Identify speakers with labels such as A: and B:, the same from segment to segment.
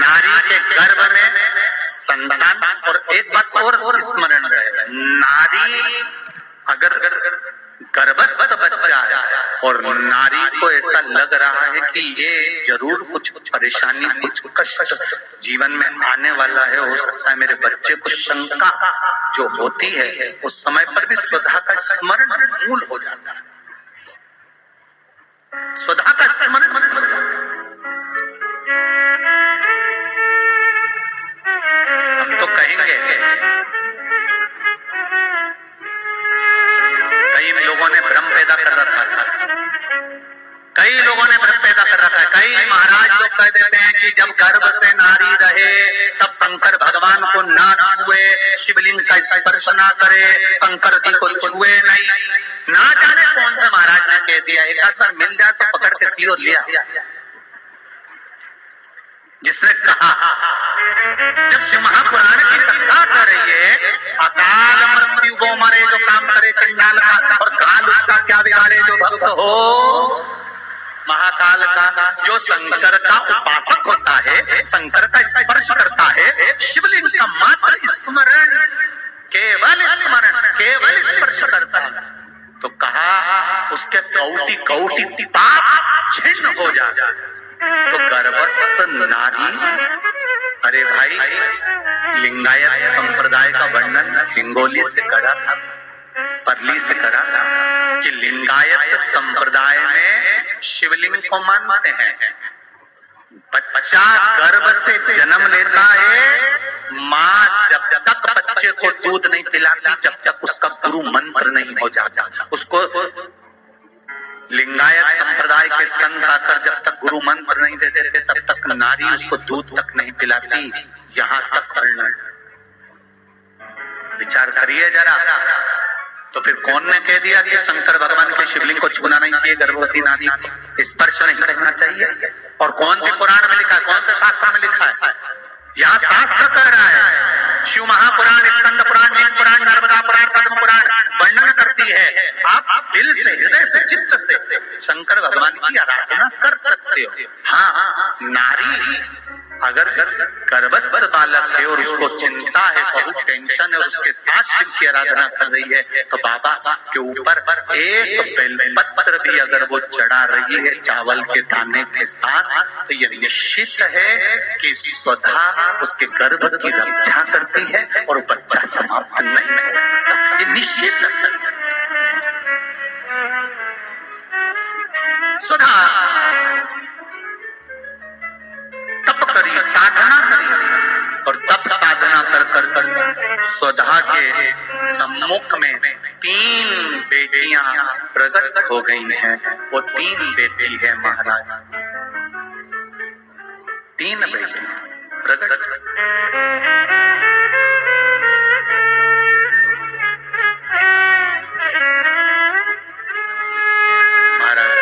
A: नारी के गर्भ में संतान। और एक बात और स्मरण रहे, नारी अगर गर्भस्थ बच्चा है और नारी को ऐसा लग रहा है कि ये जरूर कुछ परेशानी, कुछ कष्ट जीवन में आने वाला है, हो सकता है मेरे बच्चे को, शंका जो होती है उस समय पर भी स्वधा का स्मरण मूल हो जाता है। स्वधा का स्मरण मूल हो जाता है। हम तो कहेंगे कई लोगों ने भ्रम पैदा कर रखा है, कई लोगों ने भ्रम पैदा कर रखा है। कई महाराज लोग कह देते हैं कि जब गर्भ से नारी रहे तब शंकर भगवान को ना छुए, शिवलिंग का स्पर्श ना करे, शंकर जी को छुए नहीं। ना जाने कौन सा महाराज ने कह दिया, एक आध बार मिल जाए तो पकड़ के सीओ लिया, जिसने कहा जब शिव महापुराण की कथा कर रही है, अकाल मृत्यु वो मरे जो काम करे चंडाल का, और काल उसका क्या बिगाड़े जो भक्त हो महाकाल का। जो शंकर का उपासक होता है, शंकर का स्पर्श करता है, शिवलिंग का मात्र स्मरण, केवल स्मरण, केवल स्पर्श करता है, तो कहा उसके कौटि कौटि पाप छिन्न हो जाता है। तो गर्भस्थ नारी, अरे भाई लिंगायत संप्रदाय का वर्णन हिंगोली से करा था, परली से करा था कि लिंगायत संप्रदाय में शिवलिंग को मानते हैं। बच्चा गर्भ से जन्म लेता है, माँ जब तक बच्चे को दूध नहीं पिलाती, जब तक उसका गुरु मंत्र नहीं हो जाता, उसको लिंगायत संप्रदाय के संत आकर जब तक गुरु मंत्र नहीं दे देते तब तक नारी उसको दूध तक नहीं पिलाती, यहाँ तक वर्णन। विचार करिए जरा। तो फिर कौन ने कह दिया कि शंकर भगवान के शिवलिंग को छूना नहीं चाहिए, गर्भवती नारी को स्पर्श नहीं करना चाहिए? और कौन से पुराण में लिखा है, कौन से शास्त्र में लिखा है? यहाँ शास्त्र कह रहा है, शिव महापुराण, स्कंद पुराण, नील पुराण, नर्मदा पुराण, पद्म पुराण वर्णन करती है। आप दिल से, हृदय से, चित्त से शंकर भगवान की आराधना कर सकते हो। हाँ, नारी अगर गर्भस्थ बालक है और उसको चिंता है, बहुत टेंशन है, और उसके साथ शिव की आराधना कर रही है, तो बाबा के ऊपर एक बेलपत्र भी अगर वो चढ़ा रही है चावल के दाने के साथ, तो ये निश्चित है कि स्वधा उसके गर्भ की रक्षा करती है और बच्चा समाप्त नहीं हो सकता, ये निश्चित है। स्वधा तप करी, साधना करी, और तप साधना कर कर कर स्वधा के सम्मुख में 3 बेटियां प्रकट हो गई हैं। वो 3 बेटी है महाराज, 3 बेटियां प्रकट। महाराज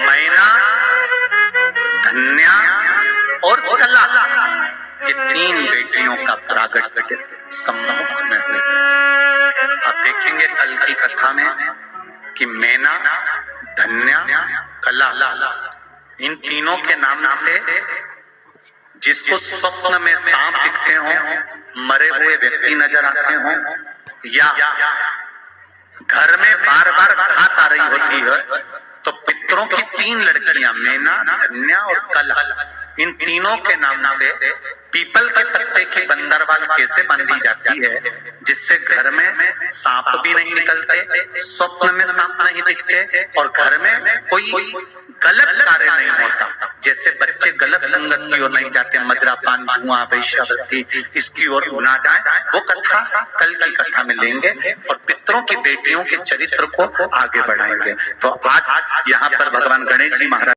A: मैना, धन्या और कला, ये 3 बेटियों का प्रागट्य सम्मुख में हो गया। आप देखेंगे कल की कथा में कि मैना, धन्या, कला, इन तीनों के नाम से जिसको स्वप्न में सांप दिखते हो, मरे हुए व्यक्ति नजर आते हो, या घर में बार बार घात आ रही होती है, तो पितरों की 3 लड़कियां मैना, धन्या और कला, इन तीनों के नाम से पीपल के पत्ते की बंदरवाल कैसे बांधी जाती है, जिससे घर में सांप भी नहीं निकलते, स्वप्न में सांप नहीं दिखते, और घर में कोई गलत कार्य नहीं होता। जैसे बच्चे गलत संगत की ओर नहीं जाते, मदिरापान, जुआ, वेश्यावृत्ति, इसकी ओर ना जाए, वो कथा कल की कथा में लेंगे और पितरों की बेटियों के चरित्र को आगे बढ़ाएंगे। तो आज यहाँ पर भगवान गणेश जी महाराज